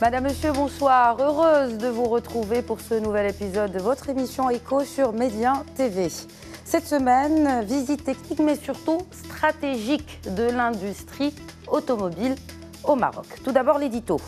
Madame, Monsieur, bonsoir. Heureuse de vous retrouver pour ce nouvel épisode de votre émission Écho sur Média TV. Cette semaine, visite technique mais surtout stratégique de l'industrie automobile au Maroc. Tout d'abord l'édito.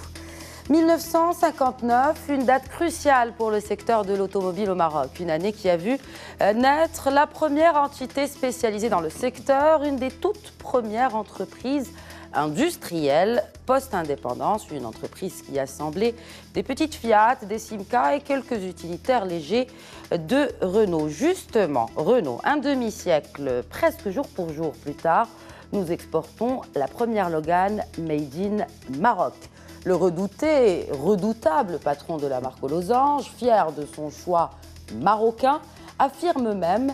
1959, une date cruciale pour le secteur de l'automobile au Maroc. Une année qui a vu naître la première entité spécialisée dans le secteur, une des toutes premières entreprises industrielle post-indépendance, une entreprise qui assemblait des petites Fiat, des Simca et quelques utilitaires légers de Renault. Justement, Renault, un demi-siècle, presque jour pour jour plus tard, nous exportons la première Logan Made in Maroc. Le redouté, redoutable patron de la marque aux losanges, fier de son choix marocain, affirme même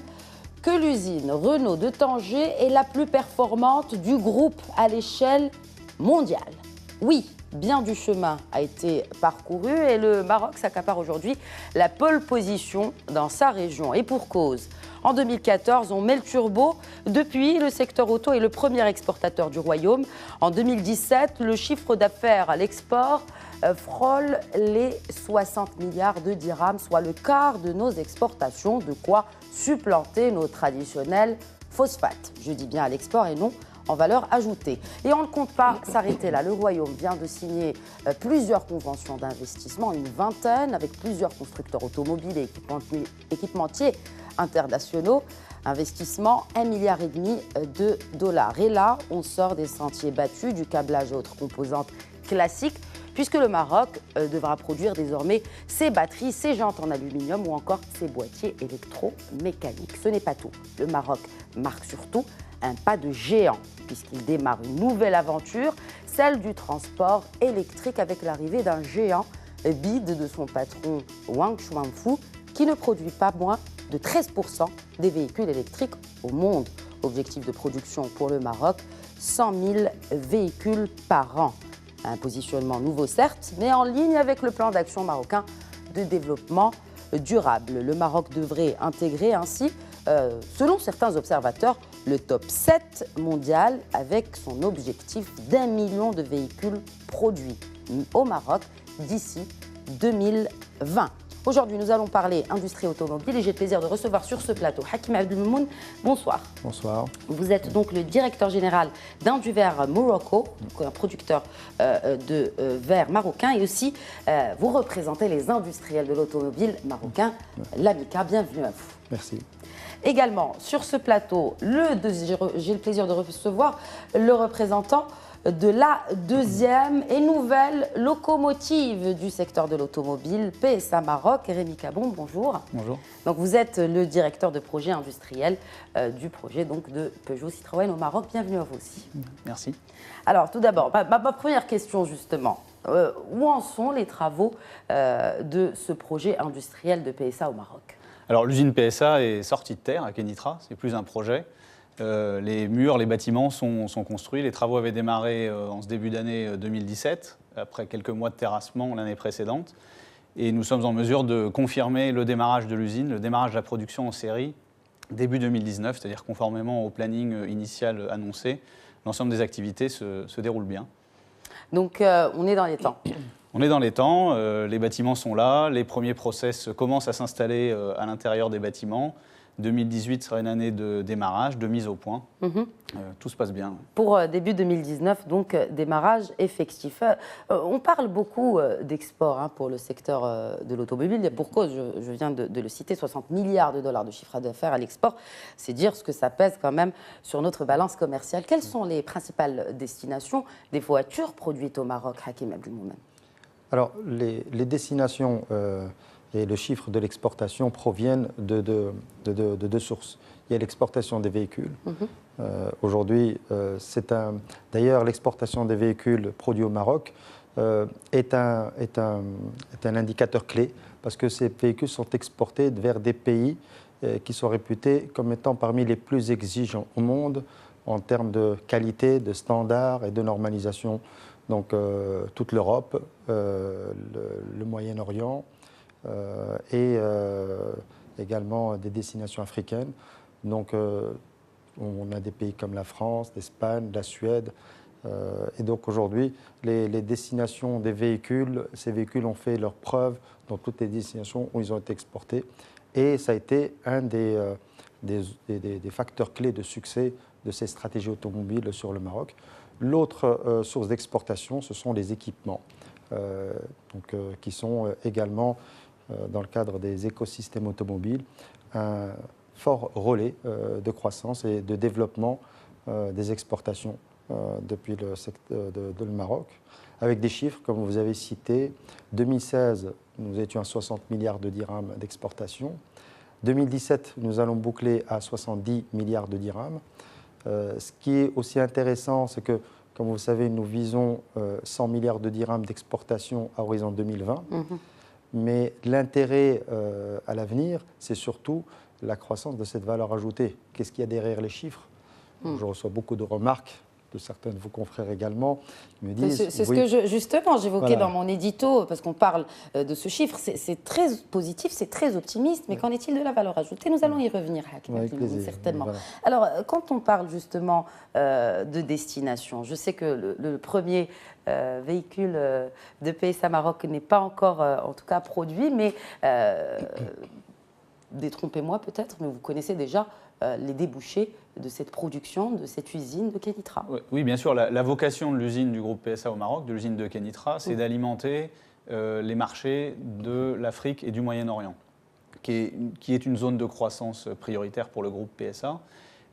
que l'usine Renault de Tanger est la plus performante du groupe à l'échelle mondiale. Oui, bien du chemin a été parcouru et le Maroc s'accapare aujourd'hui la pole position dans sa région. Et pour cause, en 2014, on met le turbo. Depuis, le secteur auto est le premier exportateur du royaume. En 2017, le chiffre d'affaires à l'export frôle les 60 milliards de dirhams, soit le quart de nos exportations, de quoi supplanter nos traditionnels phosphates. Je dis bien à l'export et non en valeur ajoutée. Et on ne compte pas s'arrêter là. Le Royaume vient de signer plusieurs conventions d'investissement, une vingtaine, avec plusieurs constructeurs automobiles et équipementiers internationaux. Investissement 1,5 milliard de dollars. Et là, on sort des sentiers battus, du câblage et autres composantes classiques, puisque le Maroc devra produire désormais ses batteries, ses jantes en aluminium ou encore ses boîtiers électromécaniques. Ce n'est pas tout. Le Maroc marque surtout un pas de géant, puisqu'il démarre une nouvelle aventure, celle du transport électrique avec l'arrivée d'un géant bide de son patron Wang Chuanfu, qui ne produit pas moins de 13% des véhicules électriques au monde. Objectif de production pour le Maroc, 100 000 véhicules par an. Un positionnement nouveau certes, mais en ligne avec le plan d'action marocain de développement durable. Le Maroc devrait intégrer ainsi, selon certains observateurs, le top 7 mondial avec son objectif d'1 million de véhicules produits au Maroc d'ici 2020. Aujourd'hui, nous allons parler industrie automobile et j'ai le plaisir de recevoir sur ce plateau Hakim Abdelmoun. Bonsoir. Bonsoir. Vous êtes donc le directeur général d'Induverre Morocco, un producteur de verre marocain, et aussi vous représentez les industriels de l'automobile marocain, l'AMICA. Bienvenue à vous. Merci. Également, sur ce plateau, j'ai le plaisir de recevoir le représentant de la deuxième et nouvelle locomotive du secteur de l'automobile, PSA Maroc. Rémi Cabon, bonjour. Bonjour. Donc vous êtes le directeur de projet industriel du projet donc, de Peugeot Citroën au Maroc. Bienvenue à vous aussi. Merci. Alors tout d'abord, ma première question justement, où en sont les travaux de ce projet industriel de PSA au Maroc? Alors l'usine PSA est sortie de terre à Kenitra, c'est plus un projet. Les murs, les bâtiments sont construits. Les travaux avaient démarré en ce début d'année 2017, après quelques mois de terrassement l'année précédente. Et nous sommes en mesure de confirmer le démarrage de l'usine, le démarrage de la production en série, début 2019, c'est-à-dire conformément au planning initial annoncé. L'ensemble des activités se déroule bien. Donc on est dans les temps. On est dans les temps, les bâtiments sont là, les premiers process commencent à s'installer à l'intérieur des bâtiments. 2018 sera une année de démarrage, de mise au point. Tout se passe bien. Pour début 2019, donc démarrage effectif. On parle beaucoup d'export pour le secteur de l'automobile. Pour cause, je viens de le citer, 60 milliards de dollars de chiffre d'affaires à l'export. C'est dire ce que ça pèse quand même sur notre balance commerciale. Quelles sont les principales destinations des voitures produites au Maroc, Hakim Abdelmoun? Alors, les destinations et le chiffre de l'exportation proviennent de deux sources. Il y a l'exportation des véhicules. Aujourd'hui, d'ailleurs, l'exportation des véhicules produits au Maroc est un indicateur clé parce que ces véhicules sont exportés vers des pays qui sont réputés comme étant parmi les plus exigeants au monde en termes de qualité, de standards et de normalisation. Donc, toute l'Europe, le Moyen-Orient, et également des destinations africaines. Donc, on a des pays comme la France, l'Espagne, la Suède Et donc aujourd'hui, les destinations des véhicules, ces véhicules ont fait leurs preuves dans toutes les destinations où ils ont été exportés. Et ça a été un des facteurs clés de succès de ces stratégies automobiles sur le Maroc. L'autre source d'exportation, ce sont les équipements, qui sont également, dans le cadre des écosystèmes automobiles, un fort relais de croissance et de développement des exportations depuis le Maroc, avec des chiffres, comme vous avez cité. 2016, nous étions à 60 milliards de dirhams d'exportation. 2017, nous allons boucler à 70 milliards de dirhams. Ce qui est aussi intéressant, c'est que, comme vous le savez, nous visons 100 milliards de dirhams d'exportation à horizon 2020. Mais l'intérêt à l'avenir, c'est surtout la croissance de cette valeur ajoutée. Qu'est-ce qu'il y a derrière les chiffres? Je reçois beaucoup de remarques de certains de vos confrères également, qui me disent... C'est ce que justement j'évoquais dans mon édito, parce qu'on parle de ce chiffre, c'est très positif, c'est très optimiste, mais qu'en est-il de la valeur ajoutée? Nous allons y revenir, certainement. Voilà. Alors, quand on parle justement de destination, je sais que le premier véhicule de PSA Maroc n'est pas encore, en tout cas, produit, mais détrompez-moi peut-être, mais vous connaissez déjà les débouchés de cette production, de cette usine de Kenitra. Oui, bien sûr. La vocation de l'usine du groupe PSA au Maroc, de l'usine de Kenitra, c'est d'alimenter les marchés de l'Afrique et du Moyen-Orient, qui est une zone de croissance prioritaire pour le groupe PSA.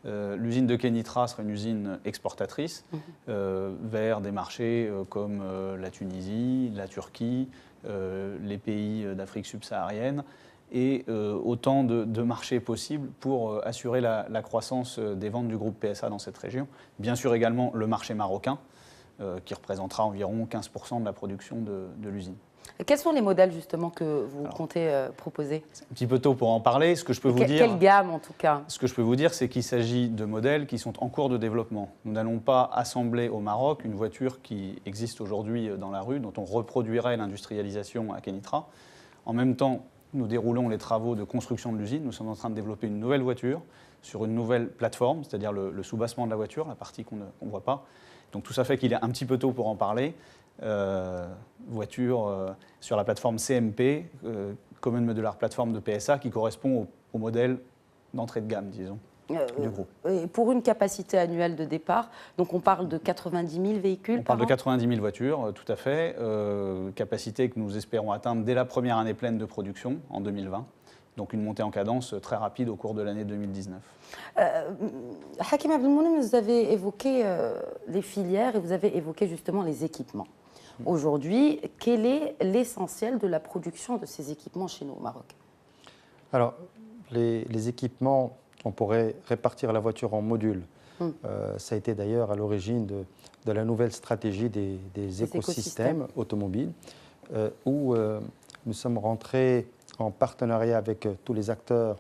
L'usine de Kenitra sera une usine exportatrice vers des marchés comme la Tunisie, la Turquie, les pays d'Afrique subsaharienne, et autant de marchés possibles pour assurer la croissance des ventes du groupe PSA dans cette région. Bien sûr également le marché marocain, qui représentera environ 15% de la production de l'usine. Quels sont les modèles justement que vous comptez proposer? C'est un petit peu tôt pour en parler. Ce que je peux vous dire, quelle gamme en tout cas? Ce que je peux vous dire, c'est qu'il s'agit de modèles qui sont en cours de développement. Nous n'allons pas assembler au Maroc une voiture qui existe aujourd'hui dans la rue, dont on reproduirait l'industrialisation à Kenitra. En même temps, nous déroulons les travaux de construction de l'usine. Nous sommes en train de développer une nouvelle voiture sur une nouvelle plateforme, c'est-à-dire le sous-bassement de la voiture, la partie qu'on ne voit pas. Donc tout ça fait qu'il est un petit peu tôt pour en parler. Voiture sur la plateforme CMP, Common Modular Platform de PSA, qui correspond au modèle d'entrée de gamme, disons, du groupe. Et pour une capacité annuelle de départ, donc on parle de 90 000 véhicules. On parle de 90 000 voitures, tout à fait. Capacité que nous espérons atteindre dès la première année pleine de production, en 2020. Donc une montée en cadence très rapide au cours de l'année 2019. Hakim Abdelmounem, vous avez évoqué les filières et vous avez évoqué justement les équipements. Aujourd'hui, quel est l'essentiel de la production de ces équipements chez nous au Maroc? Alors, les équipements, on pourrait répartir la voiture en modules. Ça a été d'ailleurs à l'origine de la nouvelle stratégie des écosystèmes automobiles, où nous sommes rentrés en partenariat avec tous les acteurs.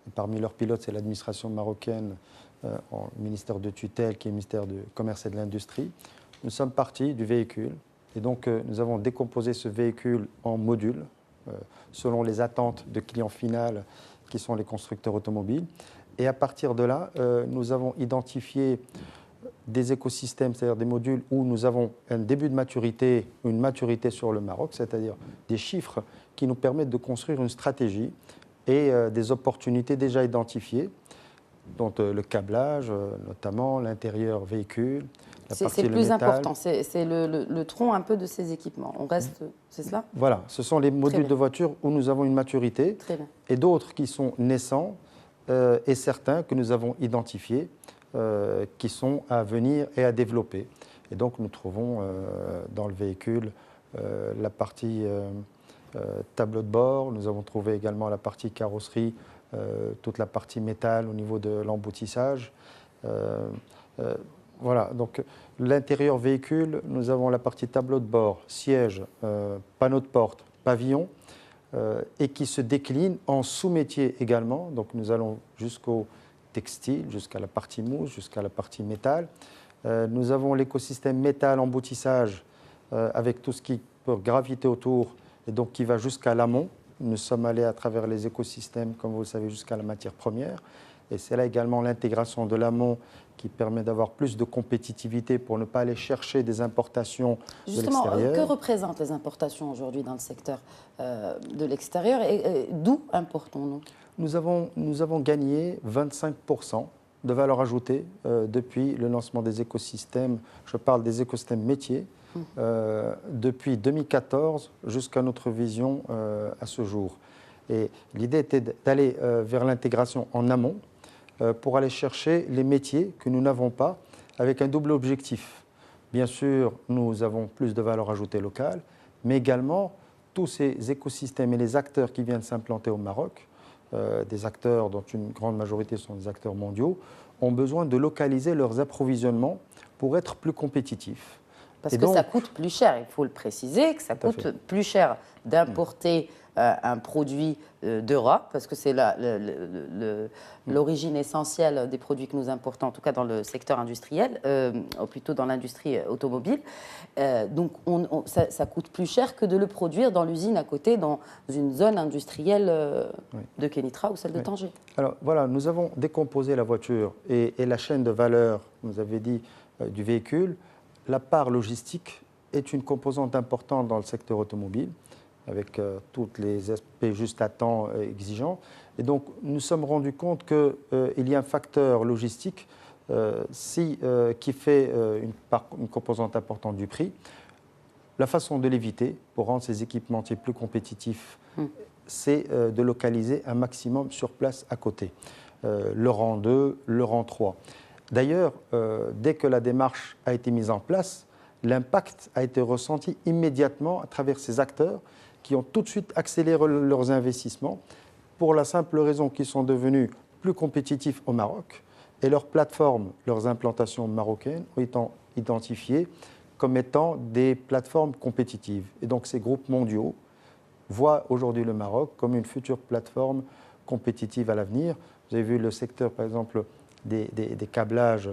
Et parmi leurs pilotes, c'est l'administration marocaine, le ministère de tutelle, qui est le ministère du Commerce et de l'Industrie. Nous sommes partis du véhicule. Et donc, nous avons décomposé ce véhicule en modules, selon les attentes de clients finaux, qui sont les constructeurs automobiles. Et à partir de là, nous avons identifié des écosystèmes, c'est-à-dire des modules où nous avons un début de maturité, une maturité sur le Maroc, c'est-à-dire des chiffres qui nous permettent de construire une stratégie et des opportunités déjà identifiées, dont le câblage, notamment l'intérieur véhicule. C'est le plus important, c'est le tronc un peu de ces équipements. On reste, c'est cela? Voilà, ce sont les modules de voiture où nous avons une maturité et d'autres qui sont naissants et certains que nous avons identifiés qui sont à venir et à développer. Et donc nous trouvons dans le véhicule la partie tableau de bord, nous avons trouvé également la partie carrosserie, toute la partie métal au niveau de l'emboutissage. Voilà, donc l'intérieur véhicule, nous avons la partie tableau de bord, siège, panneau de porte, pavillon, et qui se décline en sous-métiers également. Donc nous allons jusqu'au textile, jusqu'à la partie mousse, jusqu'à la partie métal. Nous avons l'écosystème métal emboutissage avec tout ce qui peut graviter autour et donc qui va jusqu'à l'amont. Nous sommes allés à travers les écosystèmes, comme vous le savez, jusqu'à la matière première. Et c'est là également l'intégration de l'amont qui permet d'avoir plus de compétitivité pour ne pas aller chercher des importations de l'extérieur. Justement, que représentent les importations aujourd'hui dans le secteur de l'extérieur et d'où importons-nous? Nous avons gagné 25% de valeur ajoutée depuis le lancement des écosystèmes. Je parle des écosystèmes métiers. Depuis 2014 jusqu'à notre vision à ce jour. Et l'idée était d'aller vers l'intégration en amont pour aller chercher les métiers que nous n'avons pas avec un double objectif. Bien sûr, nous avons plus de valeur ajoutée locale, mais également tous ces écosystèmes et les acteurs qui viennent s'implanter au Maroc, des acteurs dont une grande majorité sont des acteurs mondiaux, ont besoin de localiser leurs approvisionnements pour être plus compétitifs. Parce que ça coûte plus cher, il faut le préciser, que ça coûte plus cher d'importer un produit d'Europe, parce que c'est l'origine essentielle des produits que nous importons, en tout cas dans le secteur industriel, ou plutôt dans l'industrie automobile. Donc ça coûte plus cher que de le produire dans l'usine à côté, dans une zone industrielle de Kénitra ou celle de Tanger. Alors voilà, nous avons décomposé la voiture et la chaîne de valeur, vous avez dit, du véhicule. La part logistique est une composante importante dans le secteur automobile, avec tous les aspects juste à temps exigeants. Et donc, nous sommes rendus compte qu'il y a un facteur logistique qui fait une composante importante du prix. La façon de l'éviter, pour rendre ces équipementiers plus compétitifs, c'est de localiser un maximum sur place à côté. Le rang 2, le rang 3. D'ailleurs, dès que la démarche a été mise en place, l'impact a été ressenti immédiatement à travers ces acteurs qui ont tout de suite accéléré leurs investissements pour la simple raison qu'ils sont devenus plus compétitifs au Maroc et leurs plateformes, leurs implantations marocaines ont été identifiées comme étant des plateformes compétitives. Et donc ces groupes mondiaux voient aujourd'hui le Maroc comme une future plateforme compétitive à l'avenir. Vous avez vu le secteur, par exemple, des câblages,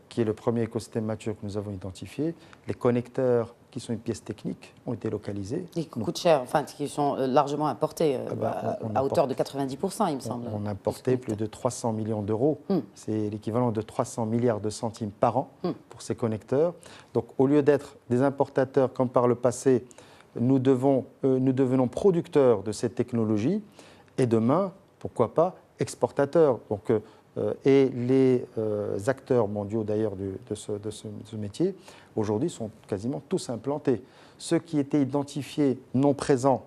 qui est le premier écosystème mature que nous avons identifié. Les connecteurs, qui sont une pièce technique, ont été localisés. Qui coûtent cher, enfin, qui sont largement importés à hauteur de 90%, il me semble. On a importé plus de 300 millions d'euros. C'est l'équivalent de 300 milliards de centimes par an pour ces connecteurs. Donc, au lieu d'être des importateurs comme par le passé, nous devenons producteurs de cette technologie et demain, pourquoi pas, exportateurs. Donc, et les acteurs mondiaux d'ailleurs de ce métier, aujourd'hui, sont quasiment tous implantés. Ceux qui étaient identifiés non présents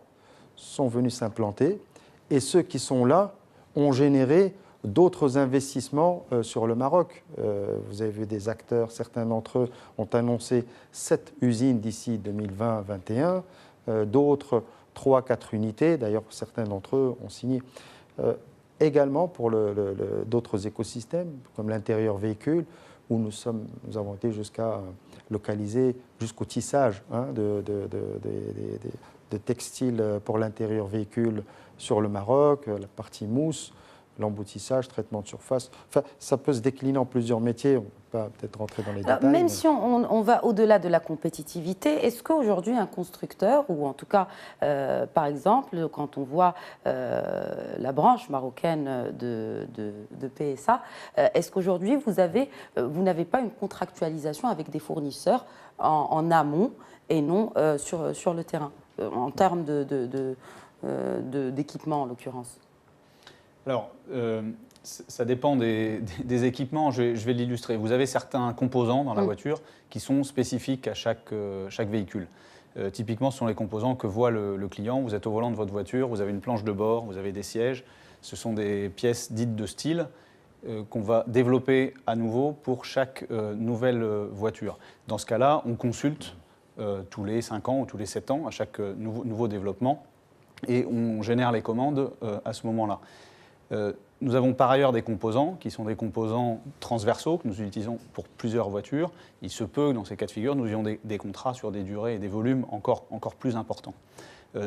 sont venus s'implanter et ceux qui sont là ont généré d'autres investissements sur le Maroc. Vous avez vu des acteurs, certains d'entre eux ont annoncé 7 usines d'ici 2020-2021, d'autres 3-4 unités, d'ailleurs certains d'entre eux ont signé. Également pour d'autres écosystèmes, comme l'intérieur véhicule, où nous avons été jusqu'à localiser, jusqu'au tissage de textiles pour l'intérieur véhicule sur le Maroc, la partie mousse, l'emboutissage, traitement de surface. Enfin, ça peut se décliner en plusieurs métiers. On ne peut pas peut-être rentrer dans les détails. Même si on va au-delà de la compétitivité, est-ce qu'aujourd'hui un constructeur, ou en tout cas, par exemple, quand on voit la branche marocaine de PSA, est-ce qu'aujourd'hui vous n'avez pas une contractualisation avec des fournisseurs en amont et non sur le terrain, en termes d'équipement en l'occurrence? Alors, ça dépend des équipements. Je vais l'illustrer. Vous avez certains composants dans la voiture qui sont spécifiques à chaque véhicule. Typiquement, ce sont les composants que voit le client. Vous êtes au volant de votre voiture, vous avez une planche de bord, vous avez des sièges. Ce sont des pièces dites de style qu'on va développer à nouveau pour chaque nouvelle voiture. Dans ce cas-là, on consulte tous les 5 ans ou tous les 7 ans à chaque nouveau développement et on génère les commandes à ce moment-là. Nous avons par ailleurs des composants qui sont des composants transversaux que nous utilisons pour plusieurs voitures. Il se peut que dans ces cas de figure, nous ayons des contrats sur des durées et des volumes encore plus importants.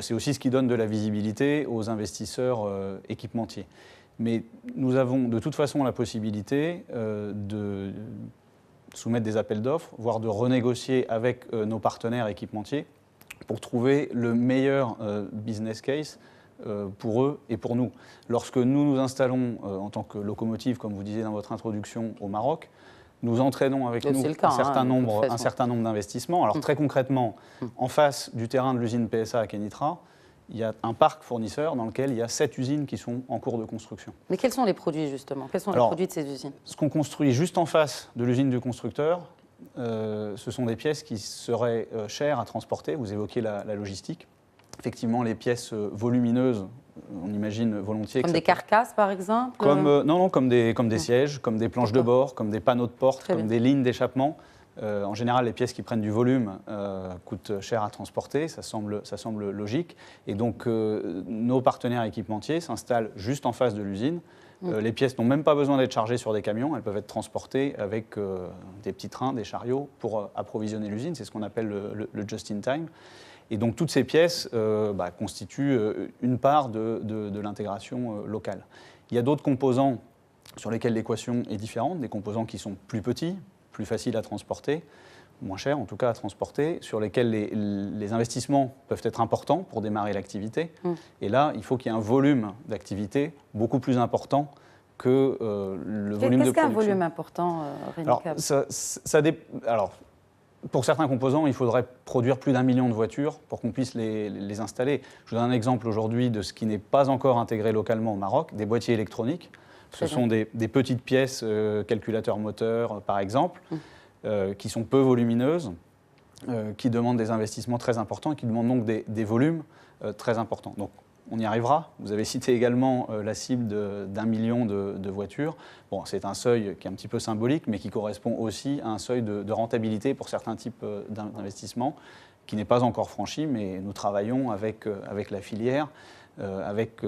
C'est aussi ce qui donne de la visibilité aux investisseurs équipementiers. Mais nous avons de toute façon la possibilité de soumettre des appels d'offres, voire de renégocier avec nos partenaires équipementiers pour trouver le meilleur business case pour eux et pour nous. Lorsque nous nous installons en tant que locomotive, comme vous disiez dans votre introduction, au Maroc, nous entraînons avec nous un certain nombre d'investissements. Alors très concrètement, en face du terrain de l'usine PSA à Kenitra, il y a un parc fournisseur dans lequel il y a 7 usines qui sont en cours de construction. Mais quels sont les produits justement? Quels sont les produits de ces usines? Ce qu'on construit juste en face de l'usine du constructeur, ce sont des pièces qui seraient chères à transporter. Vous évoquiez la logistique. Effectivement, les pièces volumineuses, on imagine volontiers. Comme des carcasses, par exemple? Comme des sièges, comme des planches de bord, comme des panneaux de porte, comme des lignes d'échappement. En général, les pièces qui prennent du volume coûtent cher à transporter, ça semble logique. Et donc, nos partenaires équipementiers s'installent juste en face de l'usine. Les pièces n'ont même pas besoin d'être chargées sur des camions, elles peuvent être transportées avec des petits trains, des chariots pour approvisionner l'usine. C'est ce qu'on appelle le just-in-time. Et donc toutes ces pièces constituent une part de l'intégration locale. Il y a d'autres composants sur lesquels l'équation est différente, des composants qui sont plus petits, plus faciles à transporter, moins chers en tout cas à transporter, sur lesquels les investissements peuvent être importants pour démarrer l'activité. Et là, il faut qu'il y ait un volume d'activité beaucoup plus important que le volume de production. Qu'est-ce qu'un volume important, Rémi Cabon? Alors, pour certains composants, il faudrait produire plus d'1 million de voitures pour qu'on puisse les installer. Je vous donne un exemple aujourd'hui de ce qui n'est pas encore intégré localement au Maroc, des boîtiers électroniques. Ce sont des petites pièces, calculateurs moteurs par exemple, qui sont peu volumineuses, qui demandent des investissements très importants et qui demandent donc des volumes très importants. Donc, on y arrivera. Vous avez cité également la cible d'1 million de voitures. Bon, c'est un seuil qui est un petit peu symbolique, mais qui correspond aussi à un seuil de rentabilité pour certains types d'investissements, qui n'est pas encore franchi, mais nous travaillons avec la filière, avec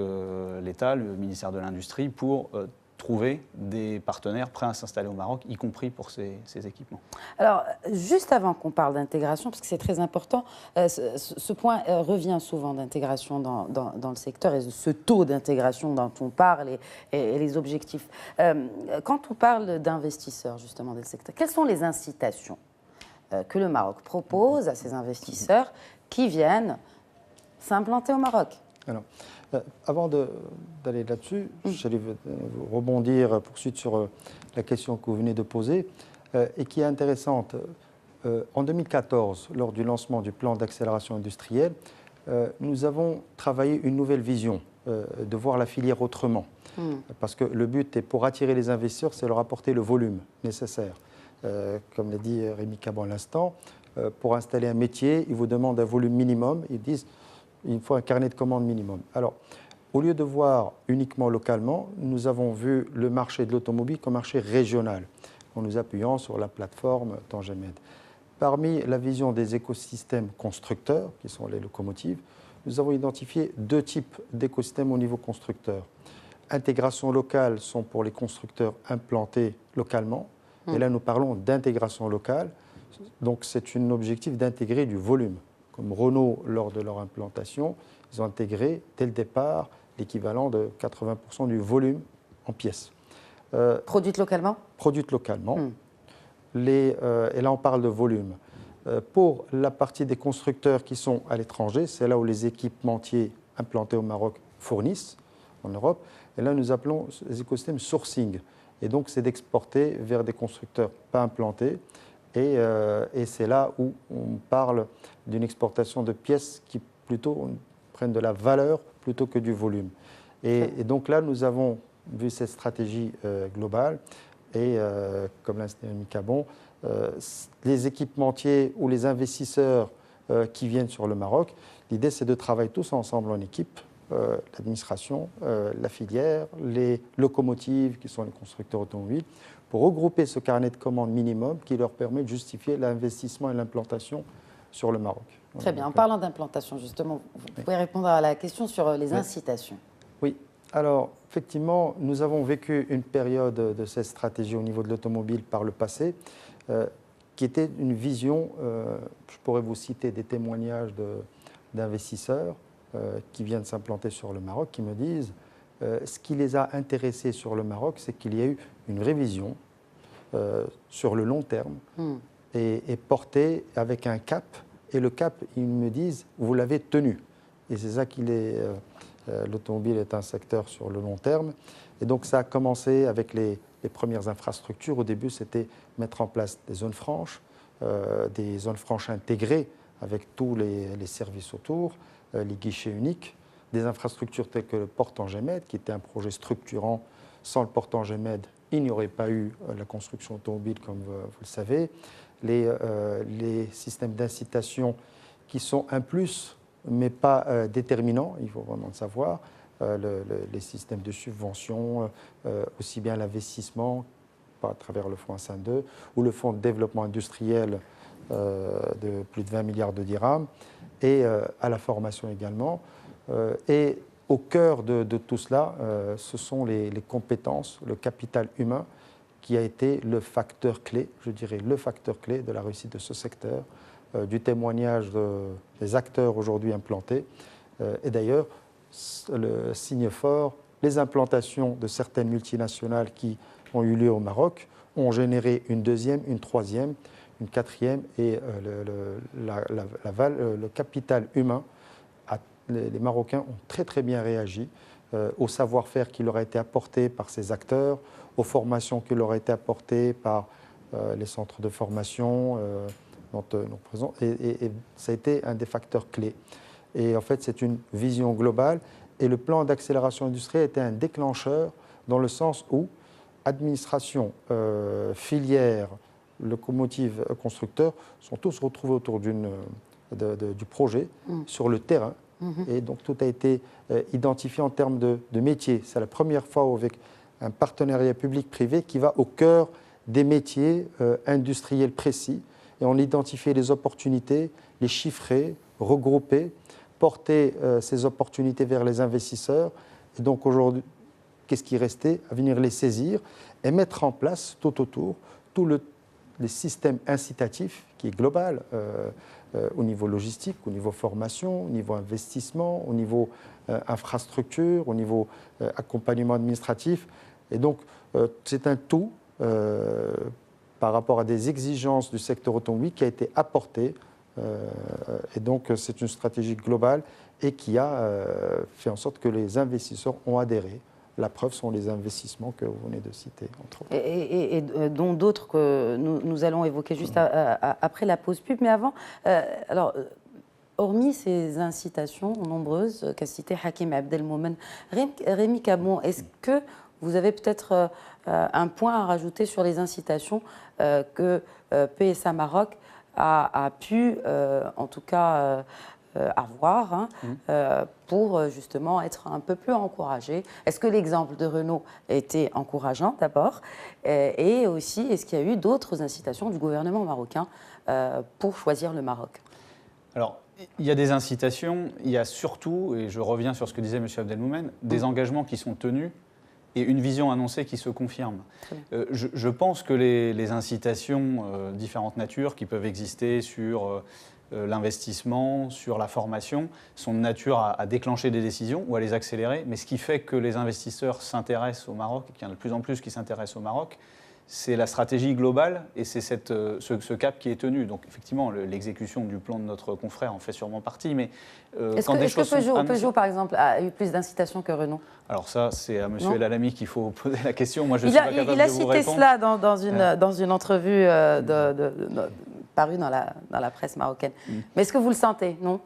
l'État, le ministère de l'Industrie, pour trouver des partenaires prêts à s'installer au Maroc, y compris pour ces équipements. Alors, juste avant qu'on parle d'intégration, parce que c'est très important, ce point revient souvent d'intégration dans le secteur et ce taux d'intégration dont on parle et les objectifs. Quand on parle d'investisseurs justement dans le secteur, quelles sont les incitations que le Maroc propose à ces investisseurs qui viennent s'implanter au Maroc? Alors, avant d'aller là-dessus, j'allais rebondir, poursuite sur la question que vous venez de poser et qui est intéressante. En 2014, lors du lancement du plan d'accélération industrielle, nous avons travaillé une nouvelle vision de voir la filière autrement. Parce que le but, est, pour attirer les investisseurs, c'est leur apporter le volume nécessaire. Comme l'a dit Rémi Cabon à l'instant, pour installer un métier, ils vous demandent un volume minimum. Ils disent il faut un carnet de commandes minimum. Alors, au lieu de voir uniquement localement, nous avons vu le marché de l'automobile comme marché régional, en nous appuyant sur la plateforme Tangemed. Parmi la vision des écosystèmes constructeurs, qui sont les locomotives, nous avons identifié 2 types d'écosystèmes au niveau constructeur. Intégration locale sont pour les constructeurs implantés localement, et là nous parlons d'intégration locale, donc c'est un objectif d'intégrer du volume. Comme Renault, lors de leur implantation, ils ont intégré dès le départ l'équivalent de 80% du volume en pièces. Produites localement? Produites localement. Et là, on parle de volume. Pour la partie des constructeurs qui sont à l'étranger, c'est là où les équipementiers implantés au Maroc fournissent, en Europe. Et là, nous appelons les écosystèmes sourcing. Et donc, c'est d'exporter vers des constructeurs pas implantés. Et c'est là où on parle d'une exportation de pièces qui plutôt prennent de la valeur plutôt que du volume. Et donc là, nous avons vu cette stratégie globale et, comme l'a dit Rémi Cabon, les équipementiers ou les investisseurs qui viennent sur le Maroc, l'idée c'est de travailler tous ensemble en équipe, l'administration, la filière, les locomotives qui sont les constructeurs automobiles, pour regrouper ce carnet de commandes minimum qui leur permet de justifier l'investissement et l'implantation sur le Maroc. Très bien. En parlant d'implantation, justement, vous pouvez répondre à la question sur les incitations. Oui. Alors, effectivement, nous avons vécu une période de cette stratégie au niveau de l'automobile par le passé, qui était une vision, je pourrais vous citer des témoignages d'investisseurs qui viennent s'implanter sur le Maroc, qui me disent ce qui les a intéressés sur le Maroc, c'est qu'il y a eu une révision sur le long terme et portée avec un cap. Et le cap, ils me disent, vous l'avez tenu. Et c'est ça qui L'automobile est un secteur sur le long terme. Et donc ça a commencé avec les premières infrastructures. Au début, c'était mettre en place des zones franches intégrées avec tous les services autour, les guichets uniques, des infrastructures telles que le porte-en-Gémède, qui était un projet structurant. Sans le porte-en-Gémède, il n'y aurait pas eu la construction automobile, comme vous le savez. Les systèmes d'incitation qui sont un plus, mais pas déterminants, il faut vraiment le savoir. Les systèmes de subvention, aussi bien l'investissement, à travers le fonds Hassan II, ou le fonds de développement industriel de plus de 20 milliards de dirhams, et à la formation également. Et au cœur de tout cela, ce sont les compétences, le capital humain, qui a été le facteur clé, je dirais le facteur clé de la réussite de ce secteur, du témoignage des acteurs aujourd'hui implantés. Et d'ailleurs, le signe fort, les implantations de certaines multinationales qui ont eu lieu au Maroc ont généré une deuxième, une troisième, une quatrième, et le capital humain, les Marocains ont très très bien réagi au savoir-faire qui leur a été apporté par ces acteurs, aux formations qui leur a été apportées par les centres de formation dont nous présents, et ça a été un des facteurs clés. Et en fait, c'est une vision globale, et le plan d'accélération industrielle était un déclencheur dans le sens où administration, filière, locomotive, constructeurs sont tous retrouvés autour du projet sur le terrain. Et donc tout a été identifié en termes de métiers. C'est la première fois avec un partenariat public-privé qui va au cœur des métiers industriels précis. Et on identifiait les opportunités, les chiffrer, regrouper, porter ces opportunités vers les investisseurs. Et donc aujourd'hui, qu'est-ce qui restait? À venir les saisir et mettre en place tout autour tout les systèmes incitatifs qui est global au niveau logistique, au niveau formation, au niveau investissement, au niveau infrastructure, au niveau accompagnement administratif. Et donc, c'est un tout par rapport à des exigences du secteur automobile qui a été apporté. Et donc, c'est une stratégie globale et qui a fait en sorte que les investisseurs ont adhéré. La preuve sont les investissements que vous venez de citer, entre autres. Et dont d'autres que nous allons évoquer juste après la pause pub. Mais avant, alors, hormis ces incitations nombreuses qu'a cité Hakim Abdelmoumen, Rémi Cabon, est-ce que vous avez peut-être un point à rajouter sur les incitations que PSA Maroc a pu, en tout cas, avoir pour justement être un peu plus encouragé. Est-ce que l'exemple de Renault a été encourageant d'abord et aussi est-ce qu'il y a eu d'autres incitations du gouvernement marocain pour choisir le Maroc? Alors, il y a des incitations, il y a surtout, et je reviens sur ce que disait M. Abdelmoumen, des engagements qui sont tenus et une vision annoncée qui se confirme. Je pense que les incitations différentes natures qui peuvent exister sur l'investissement, sur la formation, sont de nature à déclencher des décisions ou à les accélérer. Mais ce qui fait que les investisseurs s'intéressent au Maroc, et qu'il y en a de plus en plus qui s'intéressent au Maroc, c'est la stratégie globale et c'est ce cap qui est tenu. Donc effectivement, l'exécution du plan de notre confrère en fait sûrement partie. Mais est-ce que Peugeot, par exemple, a eu plus d'incitation que Renault? Alors ça, c'est à M. El Alami qu'il faut poser la question. Moi, je suis pas capable de vous répondre. Il a cité cela dans une entrevue parue dans la presse marocaine. Mais est-ce que vous le sentez, non?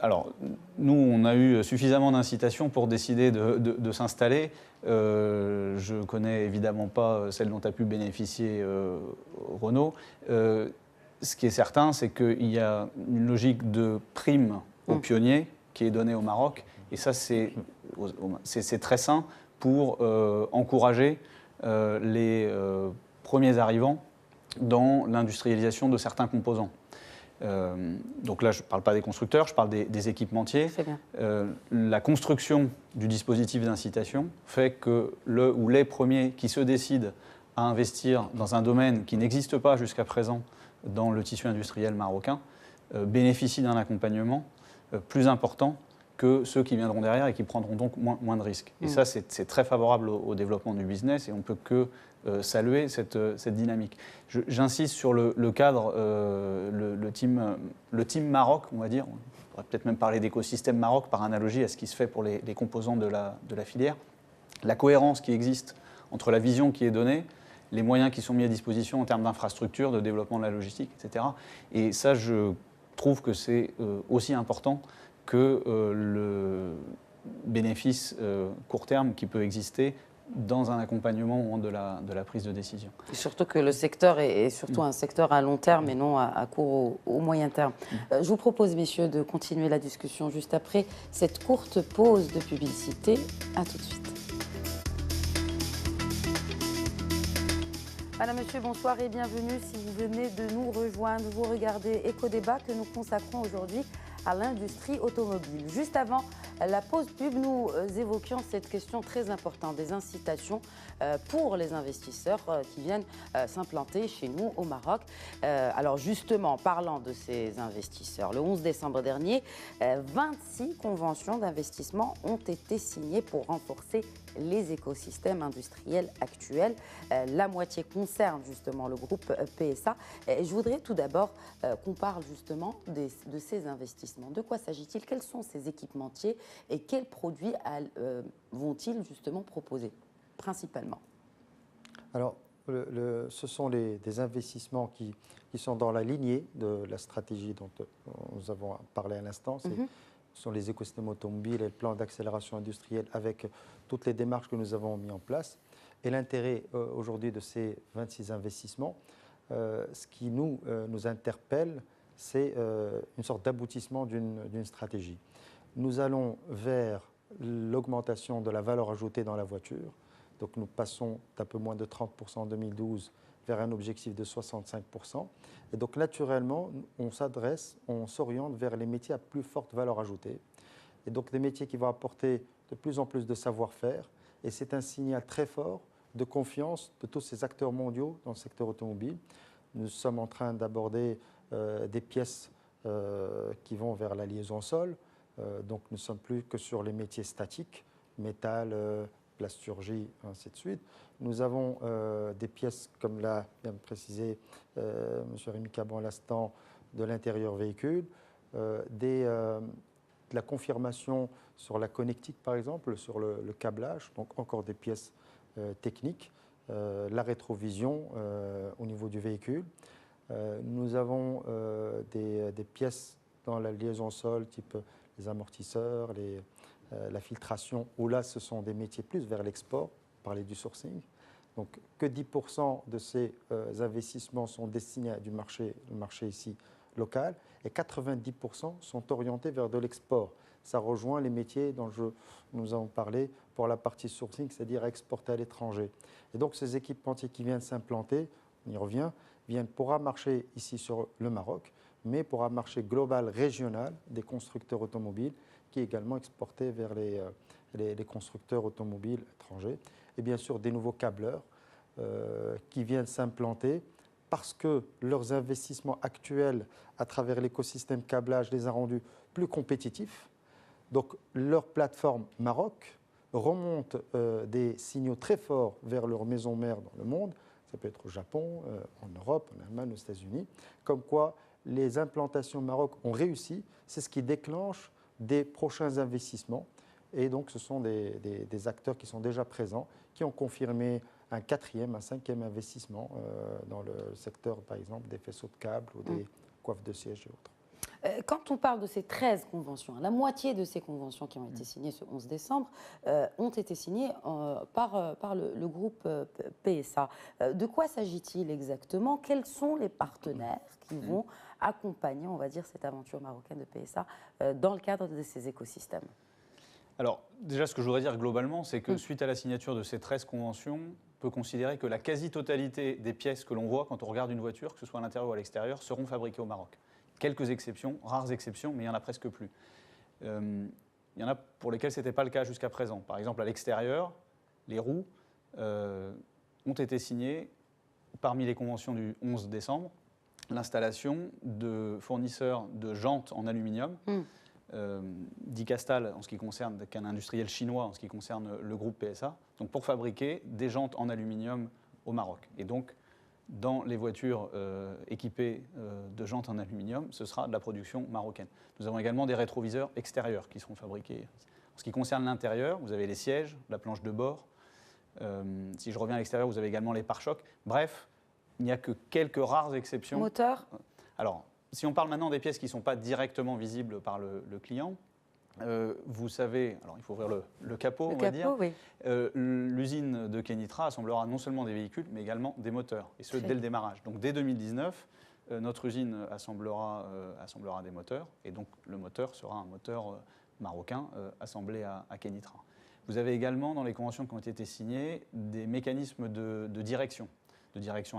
Alors, nous, on a eu suffisamment d'incitations pour décider de s'installer. Je ne connais évidemment pas celle dont a pu bénéficier Renault. Ce qui est certain, c'est qu'il y a une logique de prime aux pionniers qui est donnée au Maroc. Et ça, c'est très sain pour encourager les premiers arrivants dans l'industrialisation de certains composants. Donc là, je ne parle pas des constructeurs, je parle des équipementiers. La construction du dispositif d'incitation fait que le ou les premiers qui se décident à investir dans un domaine qui n'existe pas jusqu'à présent dans le tissu industriel marocain bénéficient d'un accompagnement plus important que ceux qui viendront derrière et qui prendront donc moins de risques. Et ça, c'est très favorable au développement du business et on ne peut que saluer cette dynamique. J'insiste sur le cadre, le team Maroc, on va dire, pourrait peut-être même parler d'écosystème Maroc par analogie à ce qui se fait pour les composants de la filière. La cohérence qui existe entre la vision qui est donnée, les moyens qui sont mis à disposition en termes d'infrastructures, de développement de la logistique, etc. Et ça, je trouve que c'est aussi important que le bénéfice court terme qui peut exister dans un accompagnement au moment de la prise de décision. Et surtout que le secteur est surtout un secteur à long terme et non à court au moyen terme. Je vous propose, messieurs, de continuer la discussion juste après cette courte pause de publicité. À tout de suite. Madame, Monsieur, bonsoir et bienvenue. Si vous venez de nous rejoindre, vous regardez Éco-Débat que nous consacrons aujourd'hui à l'industrie automobile. Juste avant la pause pub, nous évoquions cette question très importante des incitations pour les investisseurs qui viennent s'implanter chez nous au Maroc. Alors justement, parlant de ces investisseurs, le 11 décembre dernier, 26 conventions d'investissement ont été signées pour renforcer les écosystèmes industriels actuels. La moitié concerne justement le groupe PSA. Et je voudrais tout d'abord qu'on parle justement de ces investissements. De quoi s'agit-il? Quels sont ces équipementiers et quels produits vont-ils justement proposer principalement? Alors, ce sont des investissements qui sont dans la lignée de la stratégie dont nous avons parlé à l'instant. Ce sont les écosystèmes automobiles et le plan d'accélération industrielle avec toutes les démarches que nous avons mis en place. Et l'intérêt aujourd'hui de ces 26 investissements, ce qui nous interpelle, c'est une sorte d'aboutissement d'une stratégie. Nous allons vers l'augmentation de la valeur ajoutée dans la voiture. Donc nous passons d'un peu moins de 30% en 2012 vers un objectif de 65%. Et donc naturellement, on s'oriente vers les métiers à plus forte valeur ajoutée. Et donc des métiers qui vont apporter de plus en plus de savoir-faire. Et c'est un signal très fort de confiance de tous ces acteurs mondiaux dans le secteur automobile. Nous sommes en train d'aborder des pièces qui vont vers la liaison au sol. Donc nous ne sommes plus que sur les métiers statiques, métal, plasturgie, ainsi de suite. Nous avons des pièces, comme l'a bien précisé M. Rémi Cabon à l'instant, de l'intérieur véhicule, de la confirmation sur la connectique, par exemple, sur le câblage, donc encore des pièces techniques, la rétrovision au niveau du véhicule. Nous avons des pièces dans la liaison au sol, type les amortisseurs, la filtration, où là, ce sont des métiers plus vers l'export, parler du sourcing. Donc, que 10% de ces investissements sont destinés à le marché ici local, et 90% sont orientés vers de l'export. Ça rejoint les métiers dont nous avons parlé pour la partie sourcing, c'est-à-dire exporter à l'étranger. Et donc, ces équipementiers qui viennent s'implanter, on y revient, viennent pour un marché ici sur le Maroc, mais pour un marché global, régional, des constructeurs automobiles, qui est également exporté vers les constructeurs automobiles étrangers. Et bien sûr, des nouveaux câbleurs qui viennent s'implanter parce que leurs investissements actuels à travers l'écosystème câblage les a rendus plus compétitifs. Donc, leur plateforme Maroc remonte des signaux très forts vers leur maison mère dans le monde. Ça peut être au Japon, en Europe, en Allemagne, aux États-Unis. Comme quoi, les implantations Maroc ont réussi. C'est ce qui déclenche des prochains investissements. Et donc, ce sont des acteurs qui sont déjà présents, qui ont confirmé un 4e, un 5e investissement dans le secteur, par exemple, des faisceaux de câbles ou des coiffes de sièges et autres. Quand on parle de ces 13 conventions, la moitié de ces conventions qui ont été signées ce 11 décembre ont été signées par le groupe PSA. De quoi s'agit-il exactement? Quels sont les partenaires qui vont accompagner, on va dire, cette aventure marocaine de PSA dans le cadre de ces écosystèmes? Alors, déjà, ce que je voudrais dire globalement, c'est que suite à la signature de ces 13 conventions, on peut considérer que la quasi-totalité des pièces que l'on voit quand on regarde une voiture, que ce soit à l'intérieur ou à l'extérieur, seront fabriquées au Maroc. Quelques exceptions, rares exceptions, mais il n'y en a presque plus. Il y en a pour lesquelles ce n'était pas le cas jusqu'à présent. Par exemple, à l'extérieur, les roues ont été signées parmi les conventions du 11 décembre, l'installation de fournisseurs de jantes en aluminium, d'Icastal, en ce qui concerne, qu'un industriel chinois en ce qui concerne le groupe PSA, donc pour fabriquer des jantes en aluminium au Maroc. Et donc, dans les voitures équipées de jantes en aluminium, ce sera de la production marocaine. Nous avons également des rétroviseurs extérieurs qui seront fabriqués. En ce qui concerne l'intérieur, vous avez les sièges, la planche de bord. Si je reviens à l'extérieur, vous avez également les pare-chocs. Bref, il n'y a que quelques rares exceptions. Moteur ? Alors, si on parle maintenant des pièces qui ne sont pas directement visibles par le client, vous savez, alors il faut ouvrir le capot, on va dire. Oui. L'usine de Kenitra assemblera non seulement des véhicules, mais également des moteurs, et ce dès le démarrage. Donc dès 2019, notre usine assemblera des moteurs, et donc le moteur sera un moteur marocain assemblé à Kenitra. Vous avez également, dans les conventions qui ont été signées, des mécanismes de direction